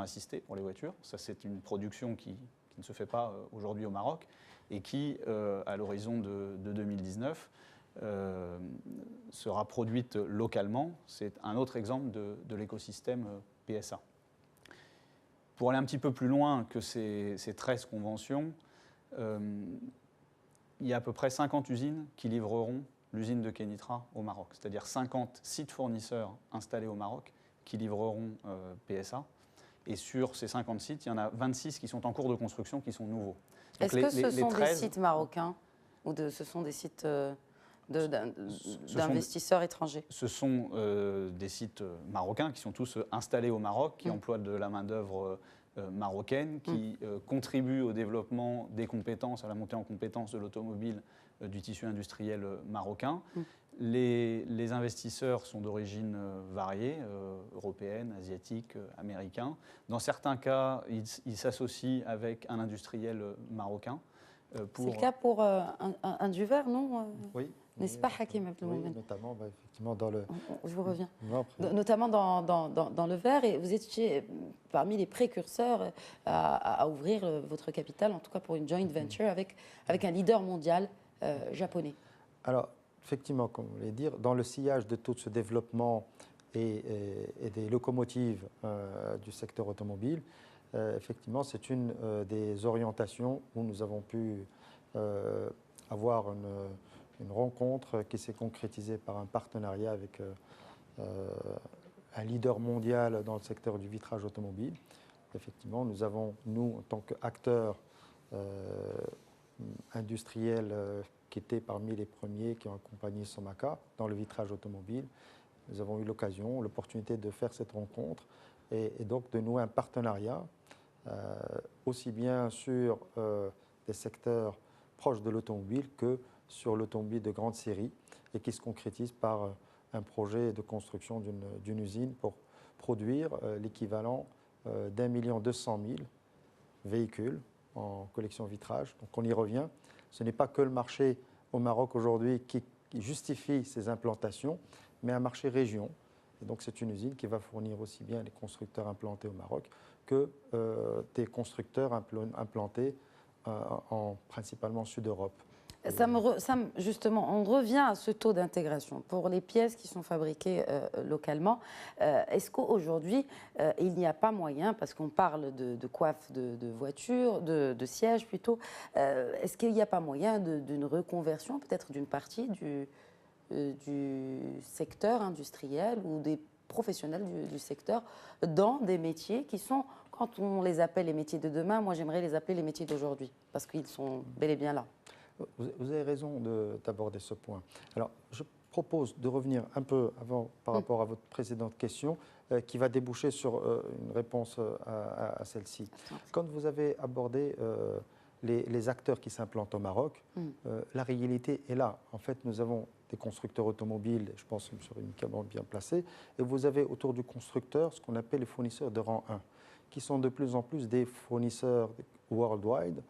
assistée pour les voitures. Ça, c'est une production qui ne se fait pas aujourd'hui au Maroc et qui, à l'horizon de 2019, sera produite localement. C'est un autre exemple de l'écosystème PSA. Pour aller un petit peu plus loin que ces 13 conventions, il y a à peu près 50 usines qui livreront l'usine de Kenitra au Maroc, c'est-à-dire 50 sites fournisseurs installés au Maroc qui livreront PSA. Et sur ces 50 sites, il y en a 26 qui sont en cours de construction, qui sont nouveaux. Est-ce que ce sont des sites marocains ou ce sont des sites d'investisseurs étrangers? Ce sont des sites marocains qui sont tous installés au Maroc, qui emploient de la main-d'œuvre marocaine, qui contribuent au développement des compétences, à la montée en compétences de l'automobile du tissu industriel marocain. Les investisseurs sont d'origine variée, européenne, asiatique, américain. Dans certains cas, ils s'associent avec un industriel marocain. C'est le cas pour un du verre, non? Oui. N'est-ce pas, Hakim Abdelmomen? Oui, notamment, effectivement, dans le... Je vous reviens. Non, notamment dans le verre, et vous étiez parmi les précurseurs à ouvrir votre capital, en tout cas pour une joint venture avec un leader mondial japonais. Alors, effectivement, comme vous voulez dire, dans le sillage de tout ce développement et des locomotives du secteur automobile, effectivement, c'est une des orientations où nous avons pu avoir une rencontre qui s'est concrétisée par un partenariat avec un leader mondial dans le secteur du vitrage automobile. Effectivement, nous avons, nous, en tant qu'acteurs industriels qui étaient parmi les premiers qui ont accompagné Somaka dans le vitrage automobile, nous avons eu l'occasion, l'opportunité de faire cette rencontre et donc de nouer un partenariat aussi bien sur des secteurs proches de l'automobile que sur l'automobile de grande série et qui se concrétise par un projet de construction d'une usine pour produire l'équivalent d'1,2 million véhicules en collection vitrage. Donc on y revient. Ce n'est pas que le marché au Maroc aujourd'hui qui justifie ces implantations, mais un marché région. Et donc c'est une usine qui va fournir aussi bien les constructeurs implantés au Maroc que des constructeurs implantés principalement Sud-Europe. Justement, on revient à ce taux d'intégration. Pour les pièces qui sont fabriquées localement, est-ce qu'aujourd'hui, il n'y a pas moyen, parce qu'on parle de coiffe de voiture, de siège plutôt, est-ce qu'il n'y a pas moyen d'une reconversion, peut-être d'une partie du secteur industriel ou des professionnels du secteur dans des métiers qui sont, quand on les appelle les métiers de demain, moi j'aimerais les appeler les métiers d'aujourd'hui, parce qu'ils sont bel et bien là. Vous avez raison d'aborder ce point. Alors, je propose de revenir un peu avant par rapport à votre précédente question, qui va déboucher sur une réponse à celle-ci. Quand vous avez abordé les acteurs qui s'implantent au Maroc, la réalité est là. En fait, nous avons des constructeurs automobiles, je pense que M. Rémi Cabon bien placé, et vous avez autour du constructeur ce qu'on appelle les fournisseurs de rang 1, qui sont de plus en plus des fournisseurs worldwide,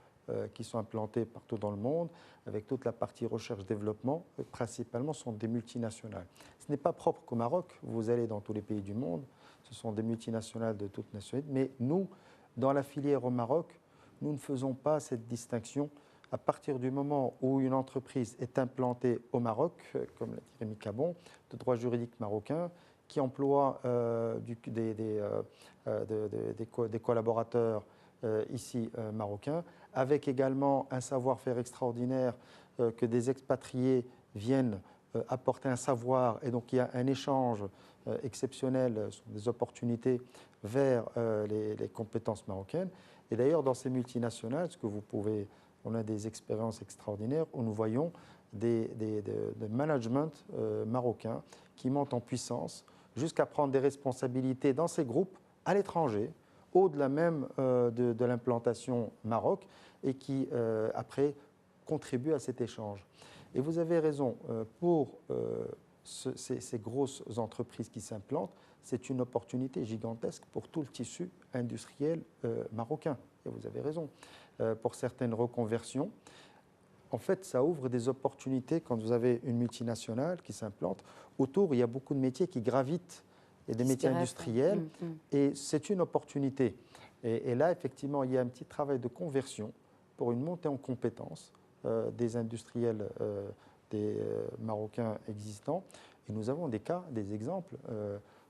qui sont implantés partout dans le monde, avec toute la partie recherche-développement, principalement sont des multinationales. Ce n'est pas propre qu'au Maroc, vous allez dans tous les pays du monde, ce sont des multinationales de toute nationalité, mais nous, dans la filière au Maroc, nous ne faisons pas cette distinction. À partir du moment où une entreprise est implantée au Maroc, comme l'a dit Rémi Cabon, de droit juridique marocain, qui emploie des collaborateurs ici marocains, avec également un savoir-faire extraordinaire que des expatriés viennent apporter un savoir, et donc il y a un échange exceptionnel, ce sont des opportunités vers les compétences marocaines. Et d'ailleurs, dans ces multinationales, on a des expériences extraordinaires où nous voyons des management marocains qui montent en puissance jusqu'à prendre des responsabilités dans ces groupes à l'étranger, au-delà même de l'implantation Maroc, et qui, après, contribuent à cet échange. Et vous avez raison, pour ces grosses entreprises qui s'implantent, c'est une opportunité gigantesque pour tout le tissu industriel marocain. Et vous avez raison. Pour certaines reconversions, en fait, ça ouvre des opportunités quand vous avez une multinationale qui s'implante. Autour, il y a beaucoup de métiers qui gravitent, et des métiers industriels, et c'est une opportunité. Et là, effectivement, il y a un petit travail de conversion pour une montée en compétences des industriels des Marocains existants. Et nous avons des cas, des exemples.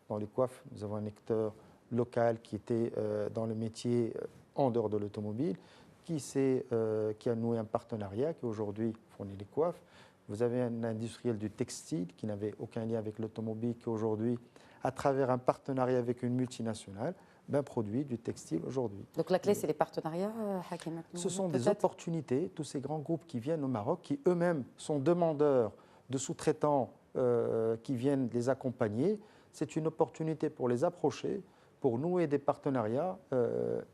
Dans les coiffes, nous avons un acteur local qui était dans le métier en dehors de l'automobile, qui a noué un partenariat, qui aujourd'hui fournit les coiffes. Vous avez un industriel du textile qui n'avait aucun lien avec l'automobile, qui aujourd'hui, à travers un partenariat avec une multinationale, produit du textile aujourd'hui. Donc la clé, c'est les partenariats, Hakim? Ce sont des opportunités, tous ces grands groupes qui viennent au Maroc, qui eux-mêmes sont demandeurs de sous-traitants qui viennent les accompagner. C'est une opportunité pour les approcher, pour nouer des partenariats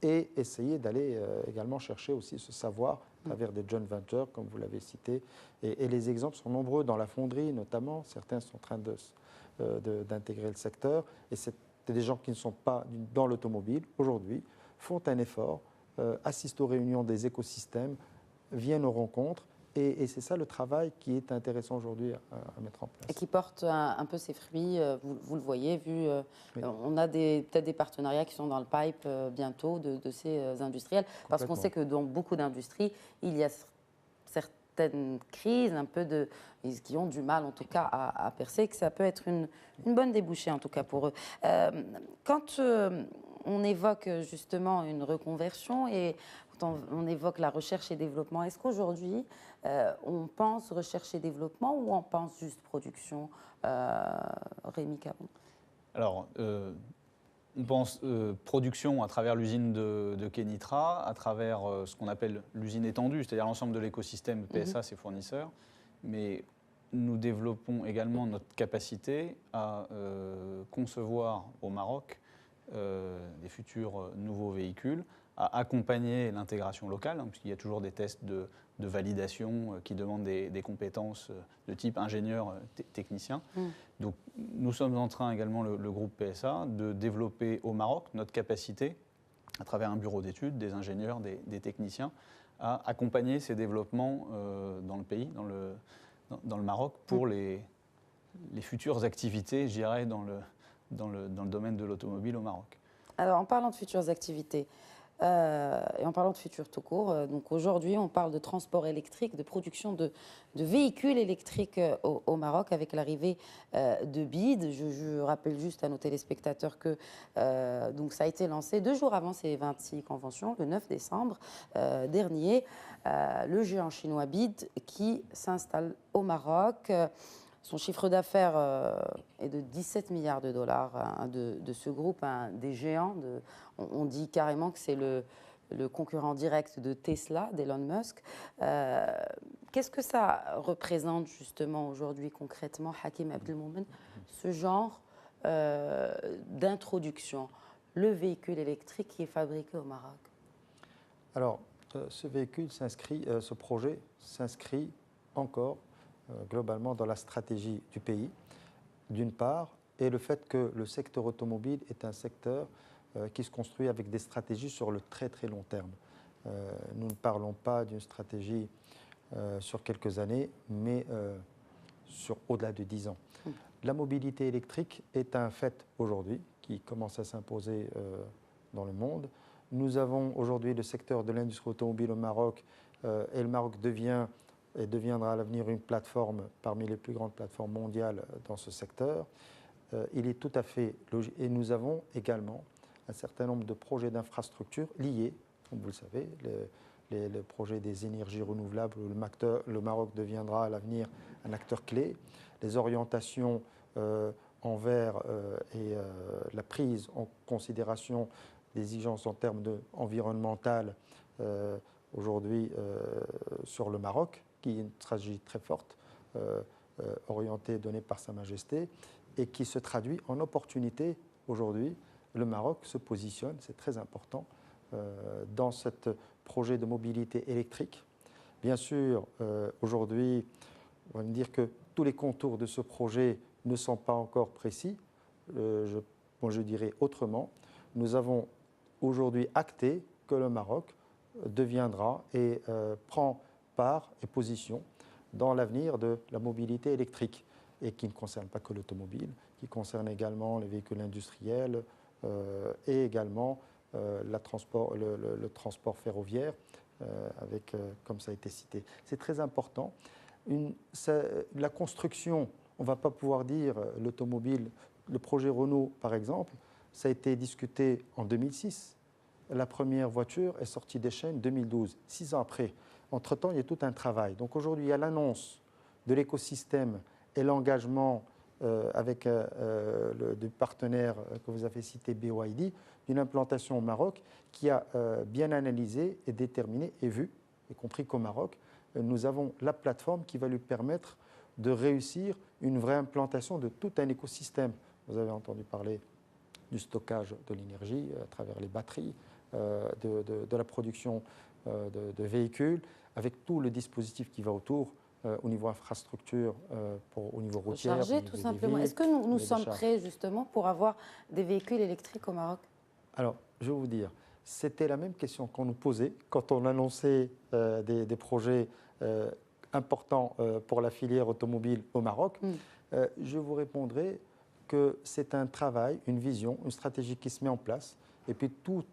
et essayer d'aller également chercher aussi ce savoir à travers des joint ventures, comme vous l'avez cité. Et les exemples sont nombreux dans la fonderie, notamment. Certains sont en train d'intégrer le secteur. Et c'est des gens qui ne sont pas dans l'automobile, aujourd'hui, font un effort, assistent aux réunions des écosystèmes, viennent aux rencontres. Et c'est ça le travail qui est intéressant aujourd'hui à mettre en place. Et qui porte un peu ses fruits, vous le voyez, oui. On a peut-être des partenariats qui sont dans le pipe bientôt de ces industriels. Parce qu'on sait que dans beaucoup d'industries, il y a certaines crises, qui ont du mal en tout cas à percer, que ça peut être une bonne débouchée en tout cas pour eux. Quand on évoque justement une reconversion et on évoque la recherche et développement, est-ce qu'aujourd'hui on pense recherche et développement ou on pense juste production, Rémi Caron? Alors, on pense production à travers l'usine de Kenitra, à travers ce qu'on appelle l'usine étendue, c'est-à-dire l'ensemble de l'écosystème PSA, ses fournisseurs. Mais nous développons également notre capacité à concevoir au Maroc des futurs nouveaux véhicules, à accompagner l'intégration locale, puisqu'il y a toujours des tests de validation qui demandent des compétences de type ingénieur technicien. Donc nous sommes en train également, le groupe PSA, de développer au Maroc notre capacité, à travers un bureau d'études, des ingénieurs, des techniciens, à accompagner ces développements dans le pays, dans le Maroc, pour les futures activités, je dirais, dans le domaine de l'automobile au Maroc. Alors, en parlant de futures activités, et en parlant de futur tout court, donc aujourd'hui on parle de transport électrique, de production de véhicules électriques au Maroc avec l'arrivée de BID. Je rappelle juste à nos téléspectateurs que donc ça a été lancé 2 jours avant ces 26 conventions, le 9 décembre dernier, le géant chinois BID qui s'installe au Maroc. Son chiffre d'affaires est de 17 milliards de dollars de ce groupe, des géants. On dit carrément que c'est le concurrent direct de Tesla, d'Elon Musk. Qu'est-ce que ça représente justement aujourd'hui concrètement, Hakim Abdelmoumen, ce genre d'introduction, le véhicule électrique qui est fabriqué au Maroc? Alors, ce projet s'inscrit encore globalement dans la stratégie du pays, d'une part, et le fait que le secteur automobile est un secteur qui se construit avec des stratégies sur le très très long terme. Nous ne parlons pas d'une stratégie sur quelques années, mais sur au-delà de 10 ans. La mobilité électrique est un fait aujourd'hui qui commence à s'imposer dans le monde. Nous avons aujourd'hui le secteur de l'industrie automobile au Maroc et le Maroc deviendra à l'avenir une plateforme parmi les plus grandes plateformes mondiales dans ce secteur. Il est tout à fait logique. Et nous avons également un certain nombre de projets d'infrastructures liés, comme vous le savez, le projet des énergies renouvelables où le Maroc deviendra à l'avenir un acteur clé, les orientations envers la prise en considération des exigences en termes environnementales aujourd'hui sur le Maroc, qui est une stratégie très forte, orientée, donnée par Sa Majesté, et qui se traduit en opportunité aujourd'hui. Le Maroc se positionne, c'est très important, dans ce projet de mobilité électrique. Bien sûr, aujourd'hui, on va me dire que tous les contours de ce projet ne sont pas encore précis. Je dirais autrement. Nous avons aujourd'hui acté que le Maroc deviendra et prend part et position dans l'avenir de la mobilité électrique, et qui ne concerne pas que l'automobile, qui concerne également les véhicules industriels et également le transport ferroviaire, comme ça a été cité. C'est très important. La construction, on ne va pas pouvoir dire l'automobile, le projet Renault par exemple, ça a été discuté en 2006. La première voiture est sortie des chaînes en 2012, 6 ans après. Entre-temps, il y a tout un travail. Donc aujourd'hui, il y a l'annonce de l'écosystème et l'engagement avec du partenaire que vous avez cité, BYD, d'une implantation au Maroc qui a bien analysé et déterminé et vu, y compris qu'au Maroc, nous avons la plateforme qui va lui permettre de réussir une vraie implantation de tout un écosystème. Vous avez entendu parler du stockage de l'énergie à travers les batteries, de la production de véhicules, avec tout le dispositif qui va autour au niveau infrastructure, au niveau routier. Recharger tout simplement. Est-ce que nous sommes prêts justement pour avoir des véhicules électriques au Maroc? Alors, je vais vous dire, c'était la même question qu'on nous posait quand on annonçait des projets importants pour la filière automobile au Maroc. Je vous répondrai que c'est un travail, une vision, une stratégie qui se met en place, et puis tous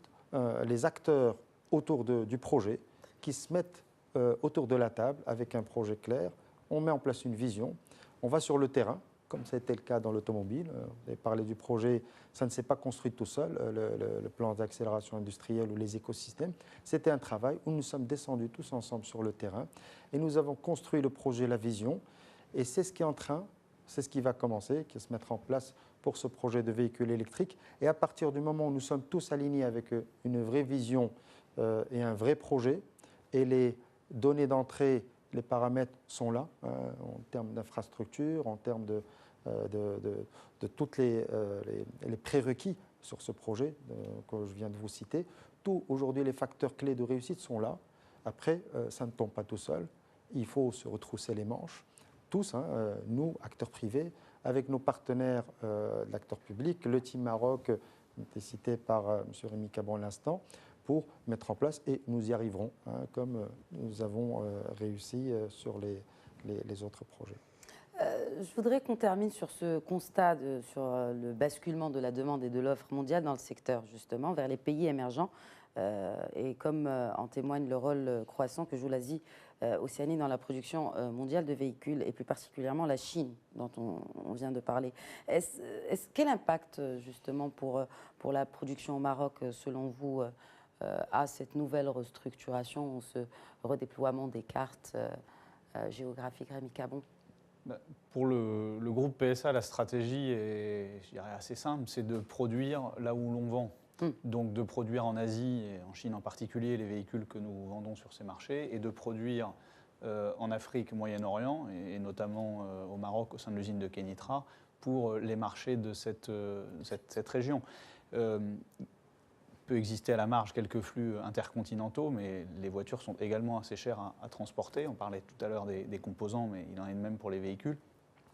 les acteurs autour du projet qui se mettent autour de la table avec un projet clair. On met en place une vision, on va sur le terrain, comme ça a été le cas dans l'automobile. Vous avez parlé du projet, ça ne s'est pas construit tout seul, le plan d'accélération industrielle ou les écosystèmes. C'était un travail où nous sommes descendus tous ensemble sur le terrain et nous avons construit le projet, la vision, et c'est ce qui est en train, c'est ce qui va commencer, qui va se mettre en place pour ce projet de véhicule électrique. Et à partir du moment où nous sommes tous alignés avec une vraie vision et un vrai projet, et les données d'entrée, les paramètres sont là, en termes d'infrastructure, en termes de tous les prérequis sur ce projet que je viens de vous citer. Tous, aujourd'hui, les facteurs clés de réussite sont là. Après, ça ne tombe pas tout seul. Il faut se retrousser les manches. Tous, nous, acteurs privés, avec nos partenaires de l'acteur public, le Team Maroc, qui a été cité par M. Rémi Cabon à l'instant, pour mettre en place, et nous y arriverons, comme nous avons réussi sur les autres projets. Je voudrais qu'on termine sur ce constat, sur le basculement de la demande et de l'offre mondiale dans le secteur, justement, vers les pays émergents. Et comme en témoigne le rôle croissant que joue l'Asie océanique dans la production mondiale de véhicules, et plus particulièrement la Chine, dont on vient de parler. Quel impact, justement, pour la production au Maroc, selon vous, à cette nouvelle restructuration, ce redéploiement des cartes géographiques? Rémi Cabon. Pour le groupe PSA, la stratégie est, je dirais, assez simple, c'est de produire là où l'on vend. Donc de produire en Asie et en Chine en particulier les véhicules que nous vendons sur ces marchés, et de produire en Afrique, Moyen-Orient et notamment au Maroc au sein de l'usine de Kenitra pour les marchés de cette région. Peut exister à la marge quelques flux intercontinentaux, mais les voitures sont également assez chères à transporter. On parlait tout à l'heure des composants, mais il en est de même pour les véhicules.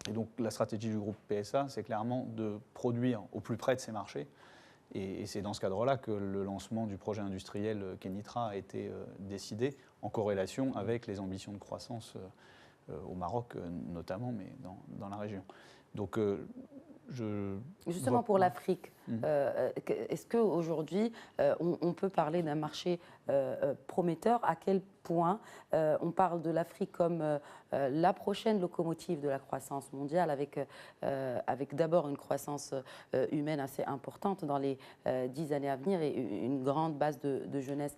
Et donc la stratégie du groupe PSA, c'est clairement de produire au plus près de ces marchés. Et c'est dans ce cadre-là que le lancement du projet industriel Kenitra a été décidé, en corrélation avec les ambitions de croissance au Maroc notamment, mais dans la région. Donc Justement pour l'Afrique, est-ce qu'aujourd'hui, on peut parler d'un marché prometteur? À quel point on parle de l'Afrique comme la prochaine locomotive de la croissance mondiale, avec d'abord une croissance humaine assez importante dans les 10 années à venir et une grande base de jeunesse.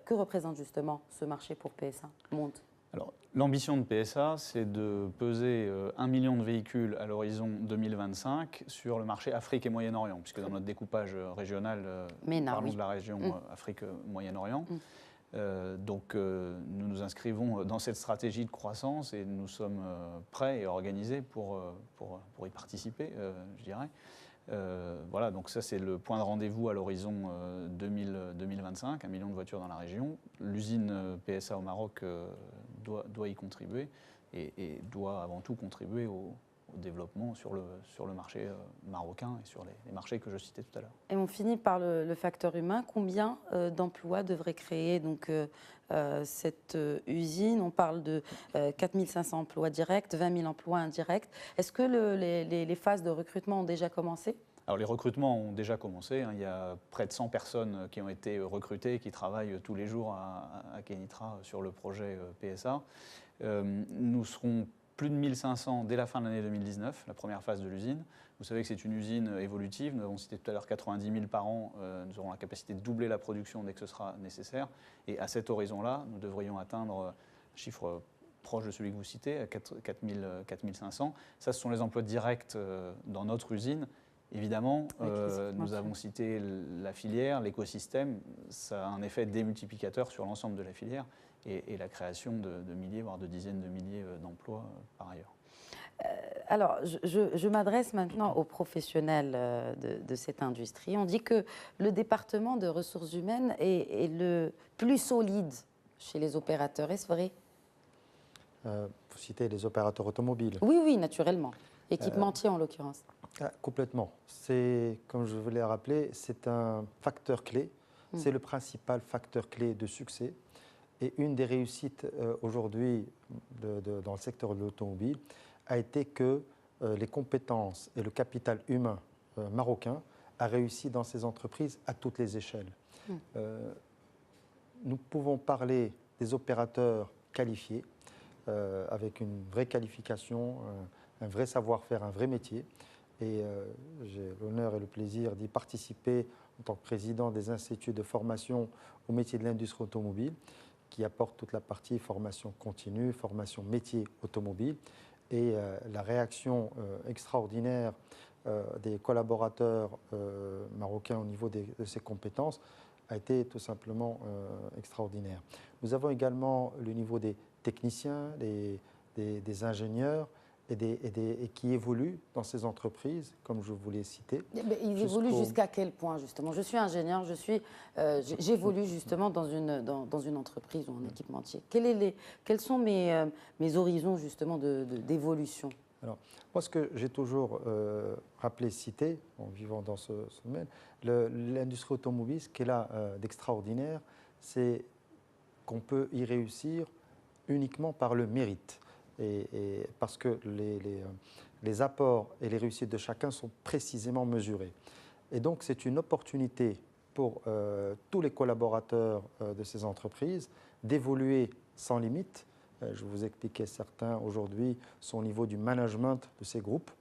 Que représente justement ce marché pour PSA Monde? Alors, l'ambition de PSA, c'est de peser 1 million de véhicules à l'horizon 2025 sur le marché Afrique et Moyen-Orient, puisque dans notre découpage régional, parlons de la région Afrique-Moyen-Orient. Donc, nous nous inscrivons dans cette stratégie de croissance et nous sommes prêts et organisés pour y participer, je dirais. Voilà, donc ça c'est le point de rendez-vous à l'horizon 2025, 1 million de voitures dans la région. L'usine PSA au Maroc doit y contribuer et doit avant tout contribuer au développement sur le marché marocain et sur les marchés que je citais tout à l'heure. Et on finit par le facteur humain. Combien d'emplois devrait créer donc, cette usine? On parle de 4 500 emplois directs, 20 000 emplois indirects. Est-ce que les phases de recrutement ont déjà commencé? Alors les recrutements ont déjà commencé. Il y a près de 100 personnes qui ont été recrutées, qui travaillent tous les jours à Kenitra sur le projet PSA. Nous serons plus de 1500 dès la fin de l'année 2019, la première phase de l'usine. Vous savez que c'est une usine évolutive. Nous avons cité tout à l'heure 90 000 par an. Nous aurons la capacité de doubler la production dès que ce sera nécessaire. Et à cet horizon-là, nous devrions atteindre un chiffre proche de celui que vous citez, à 4 500. Ça, ce sont les emplois directs dans notre usine. Évidemment, nous avons cité la filière, l'écosystème. Ça a un effet démultiplicateur sur l'ensemble de la filière et la création de milliers, voire de dizaines de milliers d'emplois par ailleurs. Alors, je m'adresse maintenant aux professionnels de cette industrie. On dit que le département de ressources humaines est le plus solide chez les opérateurs. Est-ce vrai? Vous citez les opérateurs automobiles. Oui, naturellement. Équipementiers en l'occurrence. Complètement. C'est, comme je voulais rappeler, c'est un facteur clé. C'est le principal facteur clé de succès. Et une des réussites aujourd'hui dans le secteur de l'automobile a été que les compétences et le capital humain marocain a réussi dans ces entreprises à toutes les échelles. Nous pouvons parler des opérateurs qualifiés, avec une vraie qualification, un vrai savoir-faire, un vrai métier. Et j'ai l'honneur et le plaisir d'y participer en tant que président des instituts de formation au métier de l'industrie automobile, qui apporte toute la partie formation continue, formation métier automobile. Et la réaction extraordinaire des collaborateurs marocains au niveau de ces compétences a été tout simplement extraordinaire. Nous avons également le niveau des techniciens, des ingénieurs, et qui évoluent dans ces entreprises, comme je vous l'ai cité. Ils évoluent jusqu'à quel point, justement? Je suis ingénieur, j'évolue justement dans une entreprise ou un équipementier. Quels sont mes horizons, justement, d'évolution? Alors, moi, ce que j'ai toujours rappelé, cité, en vivant dans ce domaine, l'industrie automobile, ce qu'elle a d'extraordinaire, c'est qu'on peut y réussir uniquement par le mérite. Et parce que les apports et les réussites de chacun sont précisément mesurés. Et donc, c'est une opportunité pour tous les collaborateurs de ces entreprises d'évoluer sans limite. Je vous expliquais certains aujourd'hui sont au niveau du management de ces groupes.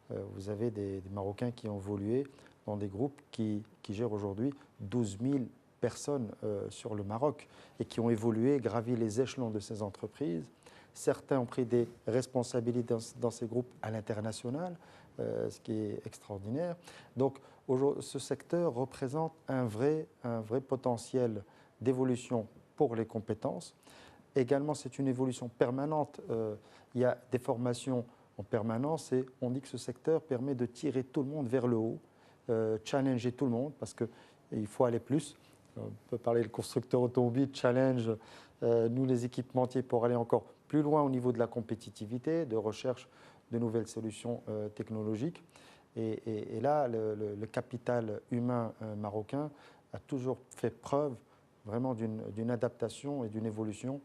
Vous avez des Marocains qui ont évolué dans des groupes qui gèrent aujourd'hui 12 000 personnes sur le Maroc et qui ont évolué, gravi les échelons de ces entreprises. Certains ont pris des responsabilités dans ces groupes à l'international, ce qui est extraordinaire. Donc, ce secteur représente un vrai potentiel d'évolution pour les compétences. Également, c'est une évolution permanente. Il y a des formations en permanence et on dit que ce secteur permet de tirer tout le monde vers le haut, challenger tout le monde parce qu'il faut aller plus. On peut parler de constructeurs automobiles, challenge, nous les équipementiers pour aller encore plus loin au niveau de la compétitivité, de recherche de nouvelles solutions technologiques. Et là, le capital humain marocain a toujours fait preuve vraiment d'une adaptation et d'une évolution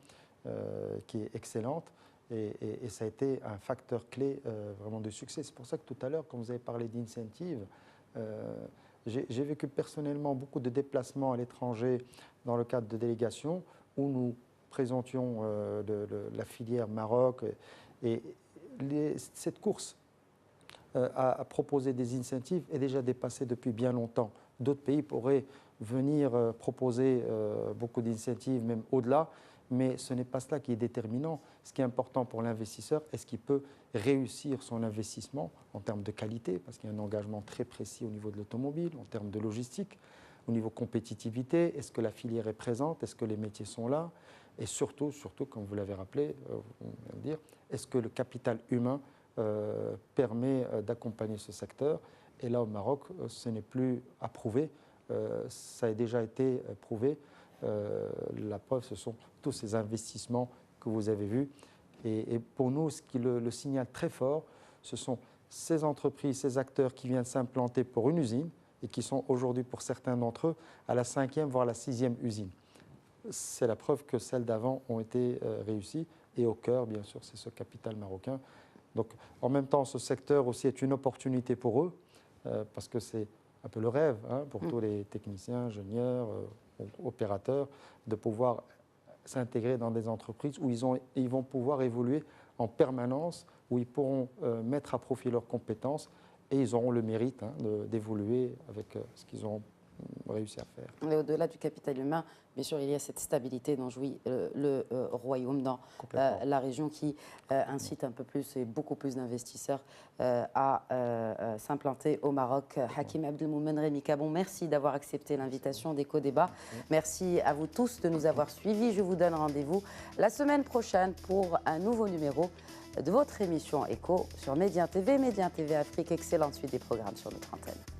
qui est excellente. Et ça a été un facteur clé vraiment de succès. C'est pour ça que tout à l'heure, quand vous avez parlé d'incentives, j'ai vécu personnellement beaucoup de déplacements à l'étranger dans le cadre de délégations où nous présentions la filière Maroc. Et cette course à proposer des incentives est déjà dépassée depuis bien longtemps. D'autres pays pourraient venir proposer beaucoup d'incentives, même au-delà, mais ce n'est pas cela qui est déterminant. Ce qui est important pour l'investisseur, est-ce qu'il peut réussir son investissement en termes de qualité, parce qu'il y a un engagement très précis au niveau de l'automobile, en termes de logistique, au niveau compétitivité, est-ce que la filière est présente, est-ce que les métiers sont là, et surtout, comme vous l'avez rappelé, est-ce que le capital humain permet d'accompagner ce secteur. Et là, au Maroc, ce n'est plus à prouver, ça a déjà été prouvé. La preuve, ce sont tous ces investissements que vous avez vus. Et pour nous, ce qui le signale très fort, ce sont ces entreprises, ces acteurs qui viennent s'implanter pour une usine et qui sont aujourd'hui, pour certains d'entre eux, à la 5e, voire la 6e usine. C'est la preuve que celles d'avant ont été réussies. Et au cœur, bien sûr, c'est ce capital marocain. Donc, en même temps, ce secteur aussi est une opportunité pour eux, parce que c'est un peu le rêve pour tous les techniciens, ingénieurs, opérateurs, de pouvoir s'intégrer dans des entreprises où ils vont pouvoir évoluer en permanence, où ils pourront mettre à profit leurs compétences et ils auront le mérite d'évoluer avec ce qu'ils ont réussi à faire. Mais au-delà du capital humain, bien sûr, il y a cette stabilité dont jouit le royaume dans la région qui incite un peu plus et beaucoup plus d'investisseurs à s'implanter au Maroc. Hakim Abdelmoumen, Rémi Cabon, merci d'avoir accepté l'invitation d'Eco-Débat. Merci à vous tous de nous avoir suivis. Je vous donne rendez-vous la semaine prochaine pour un nouveau numéro de votre émission Eco sur Média TV Afrique. Excellente suite des programmes sur notre antenne.